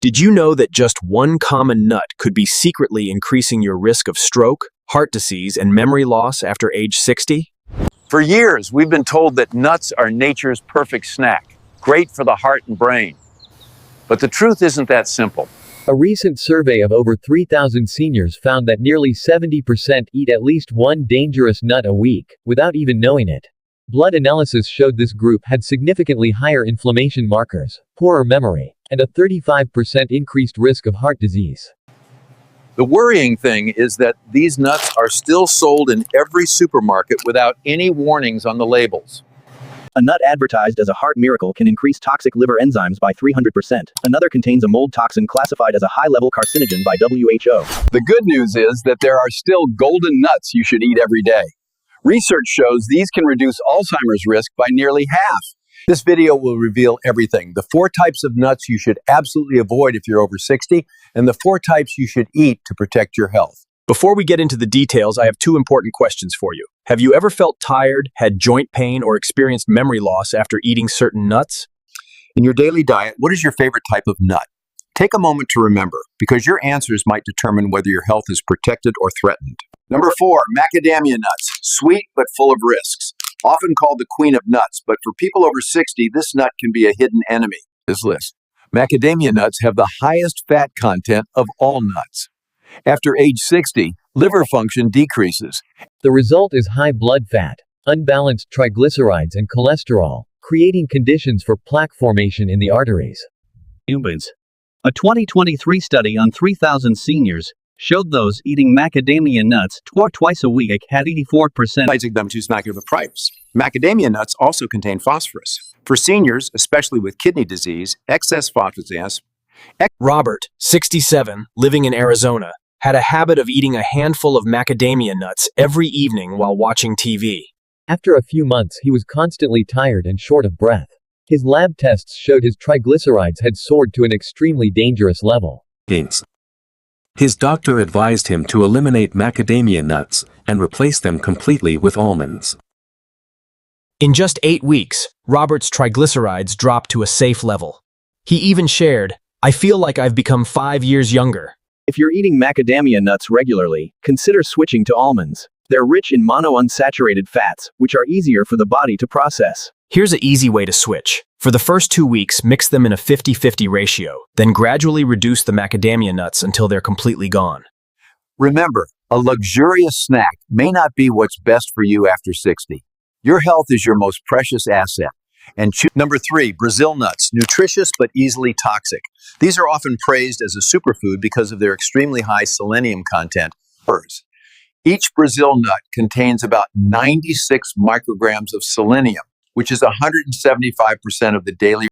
Did you know that just one common nut could be secretly increasing your risk of stroke, heart disease, and memory loss after age 60? For years, we've been told that nuts are nature's perfect snack, great for the heart and brain. But the truth isn't that simple. A recent survey of over 3,000 seniors found that nearly 70% eat at least one dangerous nut a week, without even knowing it. Blood analysis showed this group had significantly higher inflammation markers, poorer memory, and a 35% increased risk of heart disease. The worrying thing is that these nuts are still sold in every supermarket without any warnings on the labels. A nut advertised as a heart miracle can increase toxic liver enzymes by 300%. Another contains a mold toxin classified as a high-level carcinogen by WHO. The good news is that there are still golden nuts you should eat every day. Research shows these can reduce Alzheimer's risk by nearly half. This video will reveal everything. The 4 types of nuts you should absolutely avoid if you're over 60, and the 4 types you should eat to protect your health. Before we get into the details, I have 2 important questions for you. Have you ever felt tired, had joint pain, or experienced memory loss after eating certain nuts? In your daily diet, what is your favorite type of nut? Take a moment to remember, because your answers might determine whether your health is protected or threatened. Number 4, macadamia nuts. Sweet but full of risks. Often called the queen of nuts, but for people over 60, this nut can be a hidden enemy. This list. Macadamia nuts have the highest fat content of all nuts. After age 60, liver function decreases. The result is high blood fat, unbalanced triglycerides and cholesterol, creating conditions for plaque formation in the arteries. Almonds. A 2023 study on 3,000 seniors showed those eating macadamia nuts twice a week had 84%. Macadamia nuts also contain phosphorus. For seniors, especially with kidney disease, excess phosphorus. Robert, 67, living in Arizona, had a habit of eating a handful of macadamia nuts every evening while watching TV. After a few months, he was constantly tired and short of breath. His lab tests showed his triglycerides had soared to an extremely dangerous level. His doctor advised him to eliminate macadamia nuts and replace them completely with almonds. In just 8 weeks, Robert's triglycerides dropped to a safe level. He even shared, "I feel like I've become 5 years younger." If you're eating macadamia nuts regularly, consider switching to almonds. They're rich in monounsaturated fats, which are easier for the body to process. Here's an easy way to switch. For the first 2 weeks, mix them in a 50-50 ratio, then gradually reduce the macadamia nuts until they're completely gone. Remember, a luxurious snack may not be what's best for you after 60. Your health is your most precious asset. And Number 3, Brazil nuts, nutritious but easily toxic. These are often praised as a superfood because of their extremely high selenium content. Each Brazil nut contains about 96 micrograms of selenium, which is 175% of the daily.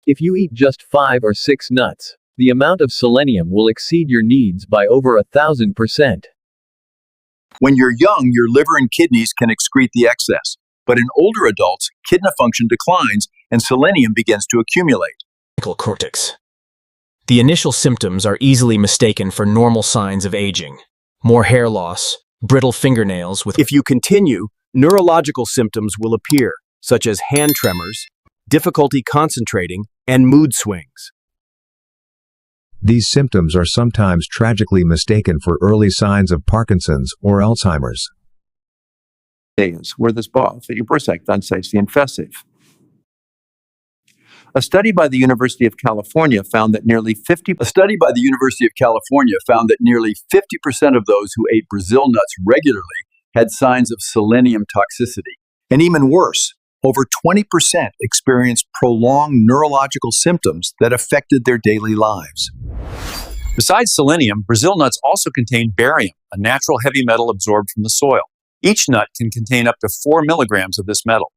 If you eat just 5 or 6 nuts, the amount of selenium will exceed your needs by over 1,000%. When you're young, your liver and kidneys can excrete the excess. But in older adults, kidney function declines and selenium begins to accumulate. Cortex. The initial symptoms are easily mistaken for normal signs of aging. More hair loss, brittle fingernails with... If you continue, neurological symptoms will appear, such as hand tremors, difficulty concentrating, and mood swings. These symptoms are sometimes tragically mistaken for early signs of Parkinson's or Alzheimer's. Where this ball that your bursac done says the infessive. A study by the University of California found that nearly 50% of those who ate Brazil nuts regularly had signs of selenium toxicity. And even worse, over 20% experienced prolonged neurological symptoms that affected their daily lives. Besides selenium, Brazil nuts also contain barium, a natural heavy metal absorbed from the soil. Each nut can contain up to 4 milligrams of this metal.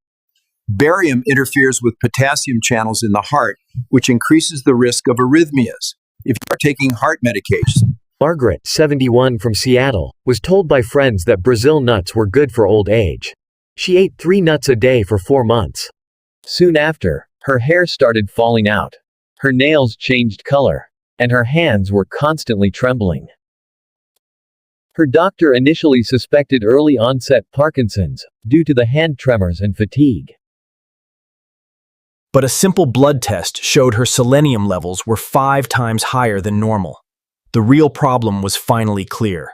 Barium interferes with potassium channels in the heart, which increases the risk of arrhythmias. If you are taking heart medication. Margaret, 71, from Seattle, was told by friends that Brazil nuts were good for old age. She ate 3 nuts a day for 4 months. Soon after, her hair started falling out. Her nails changed color, and her hands were constantly trembling. Her doctor initially suspected early-onset Parkinson's, due to the hand tremors and fatigue. But a simple blood test showed her selenium levels were 5 times higher than normal. The real problem was finally clear.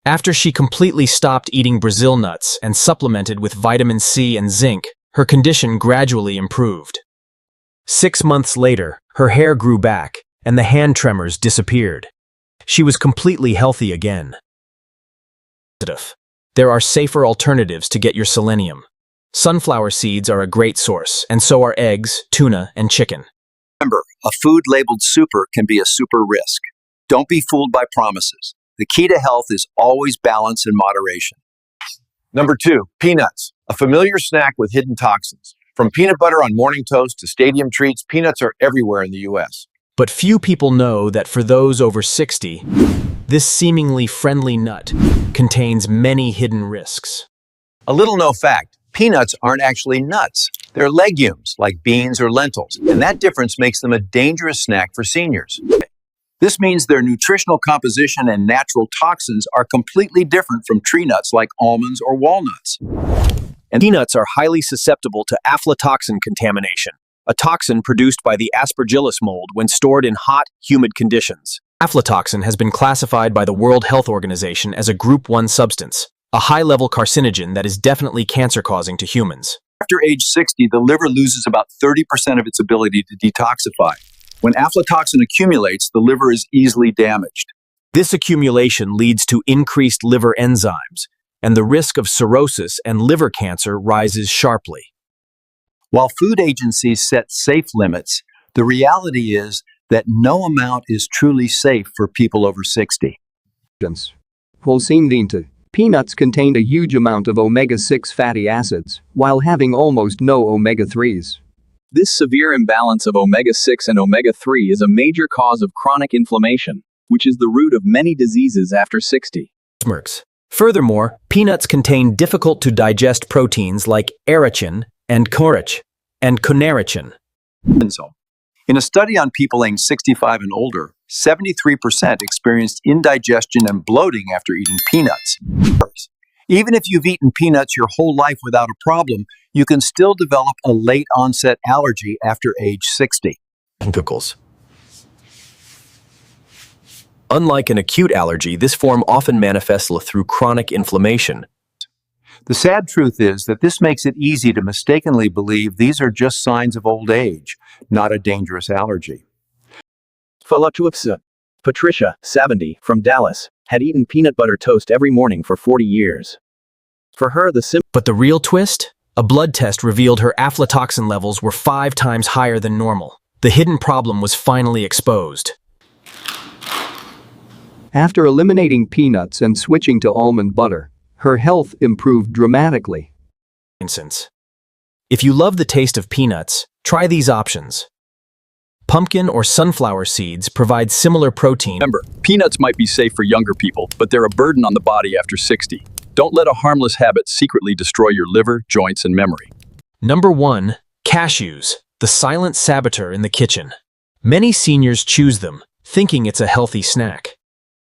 After she completely stopped eating Brazil nuts and supplemented with vitamin C and zinc, her condition gradually improved. 6 months later, her hair grew back, and the hand tremors disappeared. She was completely healthy again. There are safer alternatives to get your selenium. Sunflower seeds are a great source, and so are eggs, tuna, and chicken. Remember, a food labeled super can be a super risk. Don't be fooled by promises. The key to health is always balance and moderation. Number 2, peanuts, a familiar snack with hidden toxins. From peanut butter on morning toast to stadium treats, peanuts are everywhere in the U.S. But few people know that for those over 60, this seemingly friendly nut contains many hidden risks. A little known fact, peanuts aren't actually nuts. They're legumes, like beans or lentils, and that difference makes them a dangerous snack for seniors. This means their nutritional composition and natural toxins are completely different from tree nuts like almonds or walnuts. And peanuts are highly susceptible to aflatoxin contamination, a toxin produced by the Aspergillus mold when stored in hot, humid conditions. Aflatoxin has been classified by the World Health Organization as a Group 1 substance, a high-level carcinogen that is definitely cancer-causing to humans. After age 60, the liver loses about 30% of its ability to detoxify. When aflatoxin accumulates, the liver is easily damaged. This accumulation leads to increased liver enzymes, and the risk of cirrhosis and liver cancer rises sharply. While food agencies set safe limits, the reality is that no amount is truly safe for people over 60. Peanuts contained a huge amount of omega-6 fatty acids, while having almost no omega-3s. This severe imbalance of omega-6 and omega-3 is a major cause of chronic inflammation, which is the root of many diseases after 60. Furthermore, peanuts contain difficult-to-digest proteins like erichin and conarichin. In a study on people aged 65 and older, 73% experienced indigestion and bloating after eating peanuts. Even if you've eaten peanuts your whole life without a problem, you can still develop a late-onset allergy after age 60. Pickles. Unlike an acute allergy, this form often manifests through chronic inflammation. The sad truth is that this makes it easy to mistakenly believe these are just signs of old age, not a dangerous allergy. Patricia, 70, from Dallas, had eaten peanut butter toast every morning for 40 years. For her, But the real twist? A blood test revealed her aflatoxin levels were 5 times higher than normal. The hidden problem was finally exposed. After eliminating peanuts and switching to almond butter, her health improved dramatically. If you love the taste of peanuts, try these options. Pumpkin or sunflower seeds provide similar protein. Remember, peanuts might be safe for younger people, but they're a burden on the body after 60. Don't let a harmless habit secretly destroy your liver, joints, and memory. Number 1. Cashews, the silent saboteur in the kitchen. Many seniors choose them, thinking it's a healthy snack.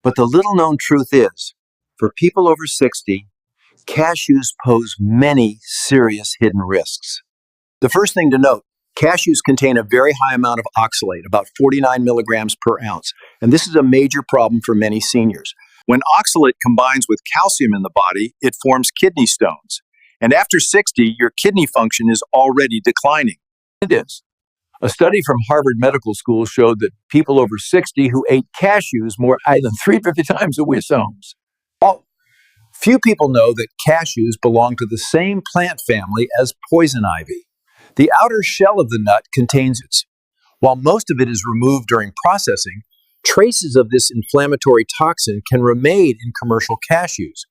But the little-known truth is, for people over 60, cashews pose many serious hidden risks. The first thing to note, cashews contain a very high amount of oxalate, about 49 milligrams per ounce, and this is a major problem for many seniors. When oxalate combines with calcium in the body, it forms kidney stones. And after 60, your kidney function is already declining. It is. A study from Harvard Medical School showed that people over 60 who ate cashews more than 350 times the wisdoms. Few people know that cashews belong to the same plant family as poison ivy. The outer shell of the nut contains it. While most of it is removed during processing, traces of this inflammatory toxin can remain in commercial cashews.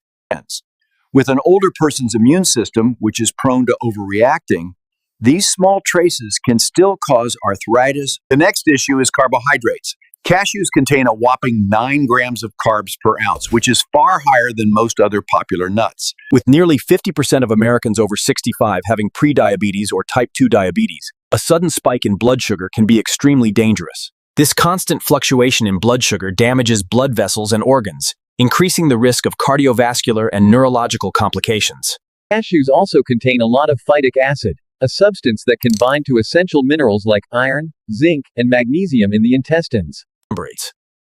With an older person's immune system, which is prone to overreacting, these small traces can still cause arthritis. The next issue is carbohydrates. Cashews contain a whopping 9 grams of carbs per ounce, which is far higher than most other popular nuts. With nearly 50% of Americans over 65 having prediabetes or type 2 diabetes, a sudden spike in blood sugar can be extremely dangerous. This constant fluctuation in blood sugar damages blood vessels and organs, increasing the risk of cardiovascular and neurological complications. Cashews also contain a lot of phytic acid, a substance that can bind to essential minerals like iron, zinc, and magnesium in the intestines.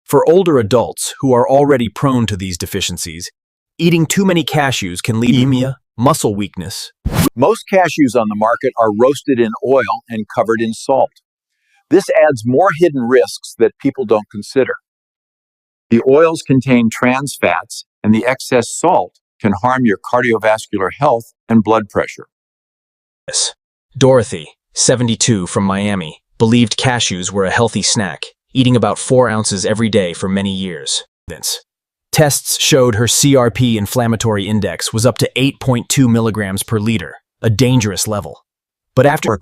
For older adults who are already prone to these deficiencies, eating too many cashews can lead to anemia, muscle weakness. Most cashews on the market are roasted in oil and covered in salt. This adds more hidden risks that people don't consider. The oils contain trans fats, and the excess salt can harm your cardiovascular health and blood pressure. Dorothy, 72, from Miami, believed cashews were a healthy snack, eating about 4 ounces every day for many years. Tests showed her CRP inflammatory index was up to 8.2 milligrams per liter, a dangerous level. But after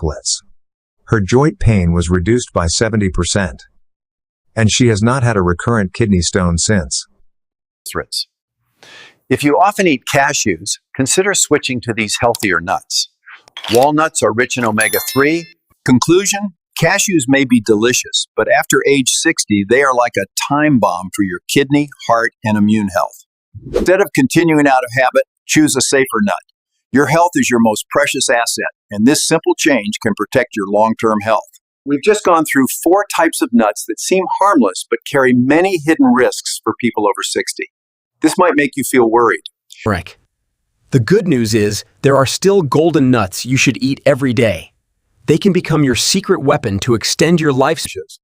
her joint pain was reduced by 70%. And she has not had a recurrent kidney stone since. If you often eat cashews, consider switching to these healthier nuts. Walnuts are rich in omega-3. Conclusion, cashews may be delicious, but after age 60, they are like a time bomb for your kidney, heart, and immune health. Instead of continuing out of habit, choose a safer nut. Your health is your most precious asset, and this simple change can protect your long-term health. We've just gone through 4 types of nuts that seem harmless but carry many hidden risks for people over 60. This might make you feel worried. Frank. The good news is there are still golden nuts you should eat every day. They can become your secret weapon to extend your lifespan.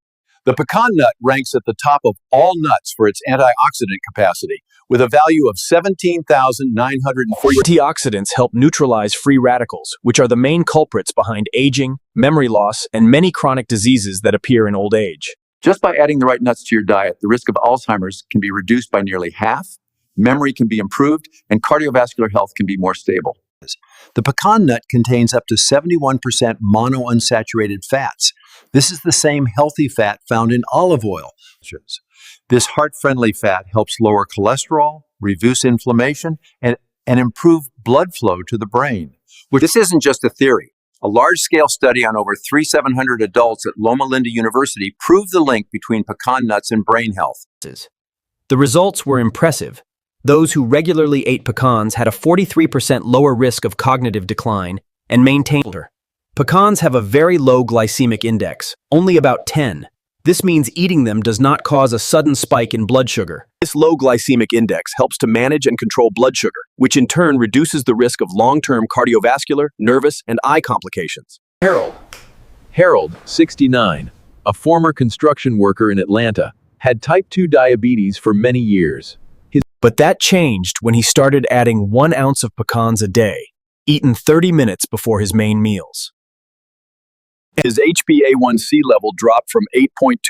The pecan nut ranks at the top of all nuts for its antioxidant capacity, with a value of 17,940. Antioxidants help neutralize free radicals, which are the main culprits behind aging, memory loss, and many chronic diseases that appear in old age. Just by adding the right nuts to your diet, the risk of Alzheimer's can be reduced by nearly half, memory can be improved, and cardiovascular health can be more stable. The pecan nut contains up to 71% monounsaturated fats. This is the same healthy fat found in olive oil. This heart-friendly fat helps lower cholesterol, reduce inflammation, and improve blood flow to the brain. This isn't just a theory. A large-scale study on over 3,700 adults at Loma Linda University proved the link between pecan nuts and brain health. The results were impressive. Those who regularly ate pecans had a 43% lower risk of cognitive decline and maintained older. Pecans have a very low glycemic index, only about 10. This means eating them does not cause a sudden spike in blood sugar. This low glycemic index helps to manage and control blood sugar, which in turn reduces the risk of long-term cardiovascular, nervous, and eye complications. Harold, 69, a former construction worker in Atlanta, had type 2 diabetes for many years. But that changed when he started adding 1 ounce of pecans a day, eaten 30 minutes before his main meals. His HbA1c level dropped from 8.2%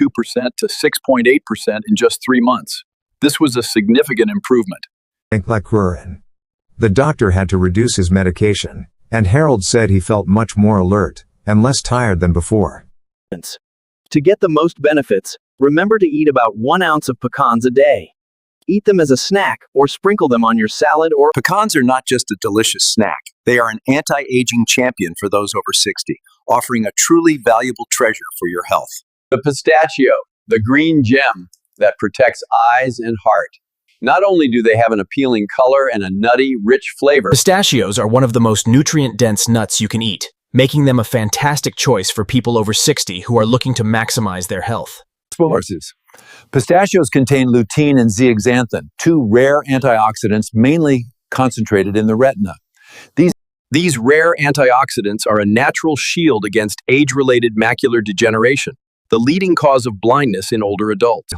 to 6.8% in just 3 months. This was a significant improvement. The doctor had to reduce his medication, and Harold said he felt much more alert and less tired than before. To get the most benefits, remember to eat about 1 ounce of pecans a day. Eat them as a snack or sprinkle them on your salad or... Pecans are not just a delicious snack. They are an anti-aging champion for those over 60, offering a truly valuable treasure for your health. The pistachio, the green gem that protects eyes and heart. Not only do they have an appealing color and a nutty, rich flavor, Pistachios are one of the most nutrient-dense nuts you can eat, making them a fantastic choice for people over 60 who are looking to maximize their health. Pistachios contain lutein and zeaxanthin, 2 rare antioxidants mainly concentrated in the retina. These rare antioxidants are a natural shield against age-related macular degeneration, the leading cause of blindness in older adults.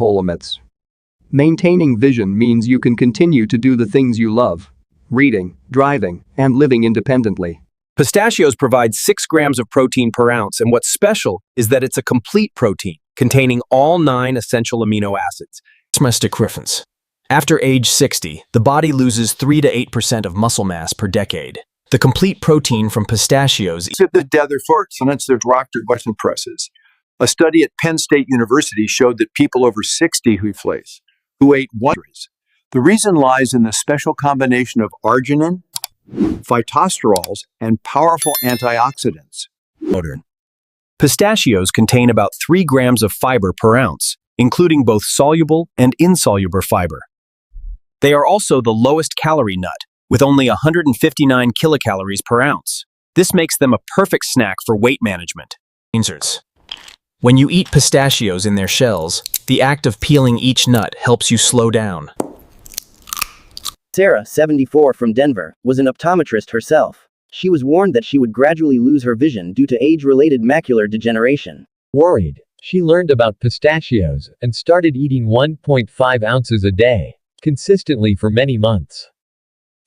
Maintaining vision means you can continue to do the things you love: reading, driving, and living independently. Pistachios provide 6 grams of protein per ounce, and what's special is that it's a complete protein, containing all 9 essential amino acids. After age 60, the body loses 3 to 8% of muscle mass per decade. The complete protein from pistachios A study at Penn State University showed that people over 60 who ate the reason lies in the special combination of arginine, phytosterols, and powerful antioxidants. Pistachios contain about 3 grams of fiber per ounce, including both soluble and insoluble fiber. They are also the lowest calorie nut, with only 159 kilocalories per ounce. This makes them a perfect snack for weight management. Inserts. When you eat pistachios in their shells, the act of peeling each nut helps you slow down. Sarah, 74, from Denver, was an optometrist herself. She was warned that she would gradually lose her vision due to age-related macular degeneration. Worried, she learned about pistachios and started eating 1.5 ounces a day, consistently for many months.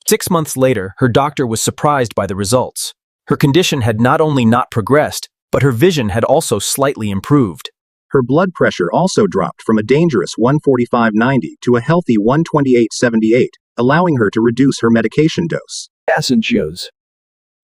6 months later, her doctor was surprised by the results. Her condition had not only not progressed, but her vision had also slightly improved. Her blood pressure also dropped from a dangerous 145/90 to a healthy 128/78, allowing her to reduce her medication dose. Cashews.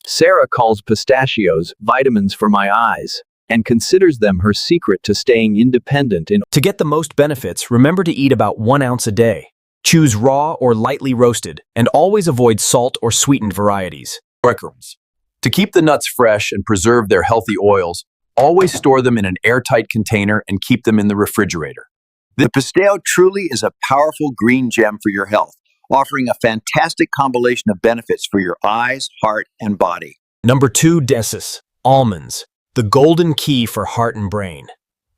Sarah calls pistachios vitamins for my eyes and considers them her secret to staying independent in. To get the most benefits, remember to eat about 1 ounce a day. Choose raw or lightly roasted, and always avoid salt or sweetened varieties. Pecans. To keep the nuts fresh and preserve their healthy oils, always store them in an airtight container and keep them in the refrigerator. The pistachio truly is a powerful green gem for your health, offering a fantastic combination of benefits for your eyes, heart, and body. Number 2, almonds, the golden key for heart and brain.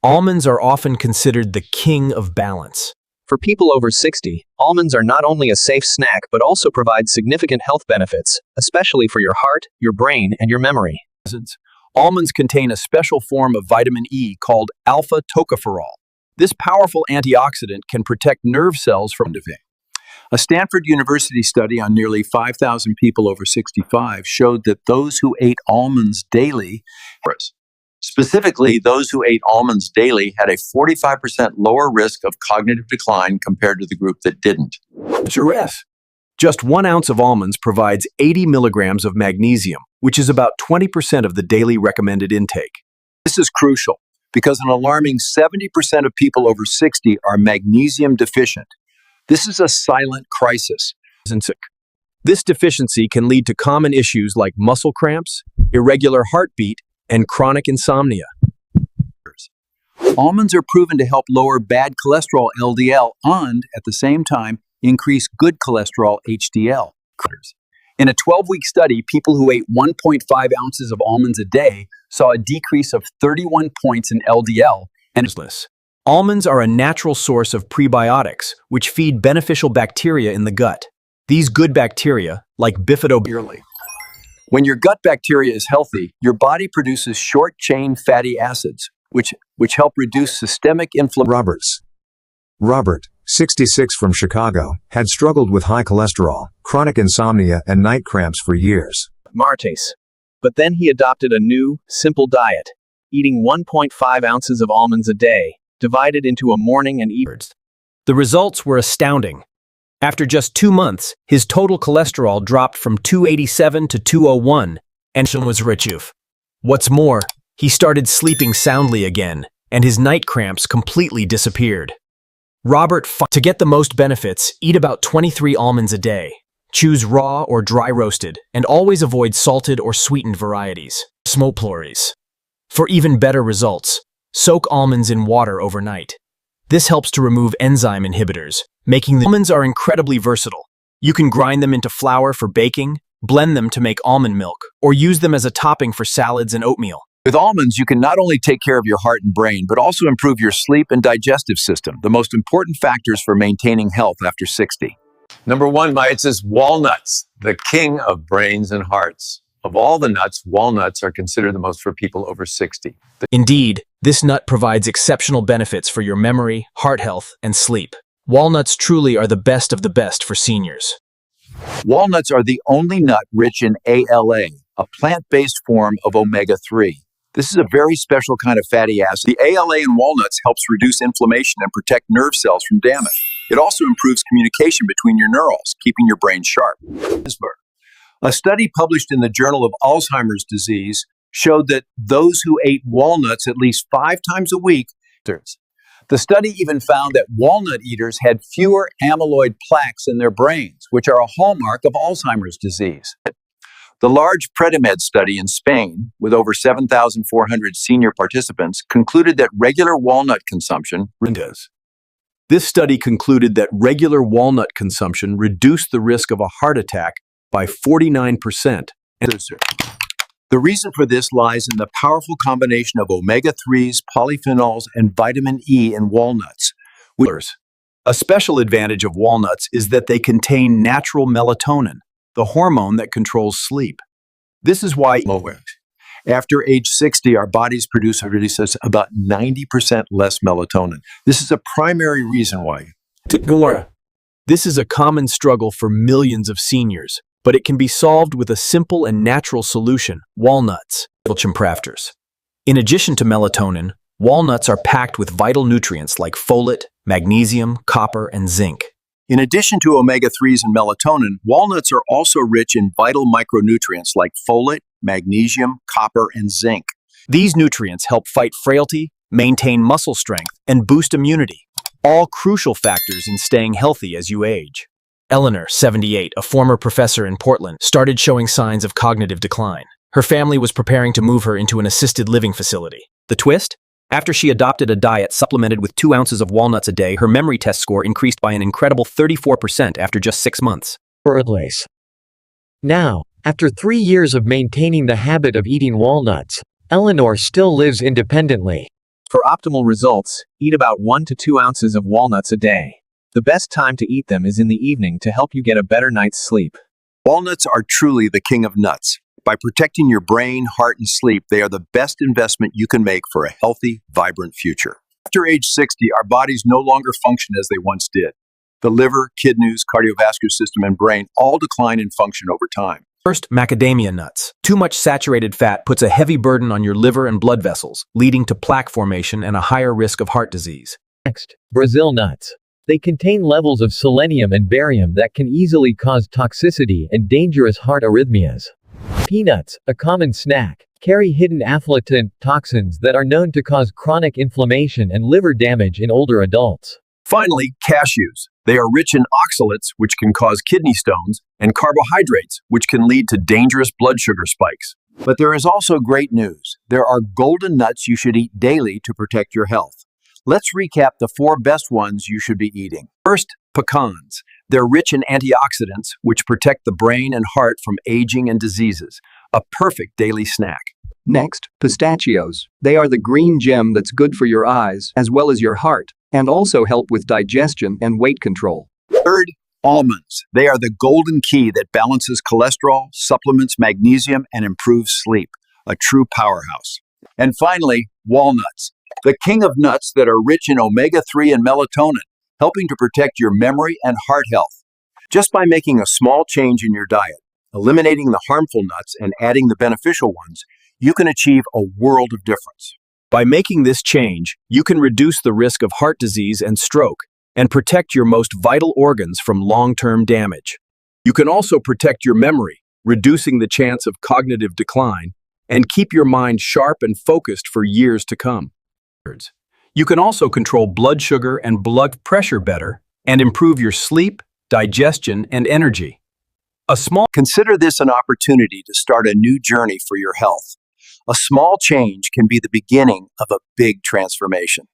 Almonds are often considered the king of balance. For people over 60, almonds are not only a safe snack but also provide significant health benefits, especially for your heart, your brain, and your memory. Almonds contain a special form of vitamin E called alpha-tocopherol. This powerful antioxidant can protect nerve cells from decay. A Stanford University study on nearly 5,000 people over 65 showed that those who ate almonds daily, specifically those who ate almonds daily, had a 45% lower risk of cognitive decline compared to the group that didn't. Just 1 ounce of almonds provides 80 milligrams of magnesium, which is about 20% of the daily recommended intake. This is crucial because an alarming 70% of people over 60 are magnesium deficient. This is a silent crisis. This deficiency can lead to common issues like muscle cramps, irregular heartbeat, and chronic insomnia. Almonds are proven to help lower bad cholesterol LDL and, at the same time, increase good cholesterol HDL. In a 12-week study, people who ate 1.5 ounces of almonds a day saw a decrease of 31 points in LDL. Almonds are a natural source of prebiotics, which feed beneficial bacteria in the gut. These good bacteria, like bifidobacteria. When your gut bacteria is healthy, your body produces short-chain fatty acids, which help reduce systemic inflammation. Robert, 66, from Chicago, had struggled with high cholesterol, chronic insomnia, and night cramps for years. Martes. But then he adopted a new, simple diet, eating 1.5 ounces of almonds a day, divided into a morning and evening. The results were astounding. After just 2 months, his total cholesterol dropped from 287 to 201, and was rich of. What's more, he started sleeping soundly again, and his night cramps completely disappeared. To get the most benefits, eat about 23 almonds a day. Choose raw or dry roasted, and always avoid salted or sweetened varieties. For even better results, soak almonds in water overnight. This helps to remove enzyme inhibitors, making the almonds are incredibly versatile. You can grind them into flour for baking, blend them to make almond milk, or use them as a topping for salads and oatmeal. With almonds, you can not only take care of your heart and brain, but also improve your sleep and digestive system, the most important factors for maintaining health after 60. Number 1, it says walnuts, the king of brains and hearts. Of all the nuts, walnuts are considered the most for people over 60. Indeed, this nut provides exceptional benefits for your memory, heart health, and sleep. Walnuts truly are the best of the best for seniors. Walnuts are the only nut rich in ALA, a plant-based form of omega-3. This is a very special kind of fatty acid. The ALA in walnuts helps reduce inflammation and protect nerve cells from damage. It also improves communication between your neurons, keeping your brain sharp. A study published in the Journal of Alzheimer's Disease showed that those who ate walnuts at least 5 times a week. The study even found that walnut eaters had fewer amyloid plaques in their brains, which are a hallmark of Alzheimer's disease. The large Predimed study in Spain, with over 7,400 senior participants, concluded that regular walnut consumption. This study concluded that regular walnut consumption reduced the risk of a heart attack by 49%. The reason for this lies in the powerful combination of omega-3s, polyphenols, and vitamin E in walnuts. A special advantage of walnuts is that they contain natural melatonin, the hormone that controls sleep. This is why after age 60, our bodies produce about 90% less melatonin. This is a primary reason why. This is a common struggle for millions of seniors, but it can be solved with a simple and natural solution: walnuts. In addition to melatonin, walnuts are packed with vital nutrients like folate, magnesium, copper, and zinc. In addition to omega-3s and melatonin, walnuts are also rich in vital micronutrients like folate, magnesium, copper, and zinc. These nutrients help fight frailty, maintain muscle strength, and boost immunity, all crucial factors in staying healthy as you age. Eleanor, 78, a former professor in Portland, started showing signs of cognitive decline. Her family was preparing to move her into an assisted living facility. The twist? After she adopted a diet supplemented with 2 ounces of walnuts a day, her memory test score increased by an incredible 34% after just 6 months. Now, after 3 years of maintaining the habit of eating walnuts, Eleanor still lives independently. For optimal results, eat about 1 to 2 ounces of walnuts a day. The best time to eat them is in the evening to help you get a better night's sleep. Walnuts are truly the king of nuts. By protecting your brain, heart, and sleep, they are the best investment you can make for a healthy, vibrant future. After age 60, our bodies no longer function as they once did. The liver, kidneys, cardiovascular system, and brain all decline in function over time. First, macadamia nuts. Too much saturated fat puts a heavy burden on your liver and blood vessels, leading to plaque formation and a higher risk of heart disease. Next, Brazil nuts. They contain levels of selenium and barium that can easily cause toxicity and dangerous heart arrhythmias. Peanuts, a common snack, carry hidden aflatoxins that are known to cause chronic inflammation and liver damage in older adults. Finally, cashews. They are rich in oxalates, which can cause kidney stones, and carbohydrates, which can lead to dangerous blood sugar spikes. But there is also great news. There are golden nuts you should eat daily to protect your health. Let's recap the 4 best ones you should be eating. First, pecans. They're rich in antioxidants, which protect the brain and heart from aging and diseases. A perfect daily snack. Next, pistachios. They are the green gem that's good for your eyes as well as your heart, and also help with digestion and weight control. Third, almonds. They are the golden key that balances cholesterol, supplements magnesium, and improves sleep. A true powerhouse. And finally, walnuts. The king of nuts that are rich in omega-3 and melatonin, helping to protect your memory and heart health. Just by making a small change in your diet, eliminating the harmful nuts and adding the beneficial ones, you can achieve a world of difference. By making this change, you can reduce the risk of heart disease and stroke, and protect your most vital organs from long-term damage. You can also protect your memory, reducing the chance of cognitive decline, and keep your mind sharp and focused for years to come. You can also control blood sugar and blood pressure better, and improve your sleep, digestion, and energy. Consider this an opportunity to start a new journey for your health. A small change can be the beginning of a big transformation.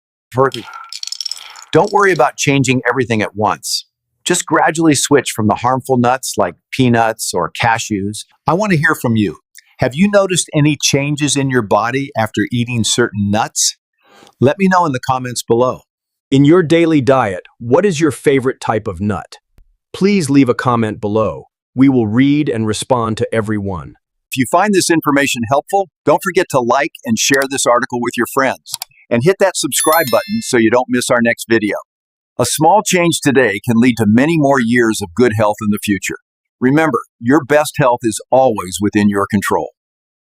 Don't worry about changing everything at once. Just gradually switch from the harmful nuts like peanuts or cashews. I want to hear from you. Have you noticed any changes in your body after eating certain nuts? Let me know in the comments below. In your daily diet, what is your favorite type of nut? Please leave a comment below. We will read and respond to every one. If you find this information helpful, don't forget to like and share this article with your friends. And hit that subscribe button so you don't miss our next video. A small change today can lead to many more years of good health in the future. Remember, your best health is always within your control.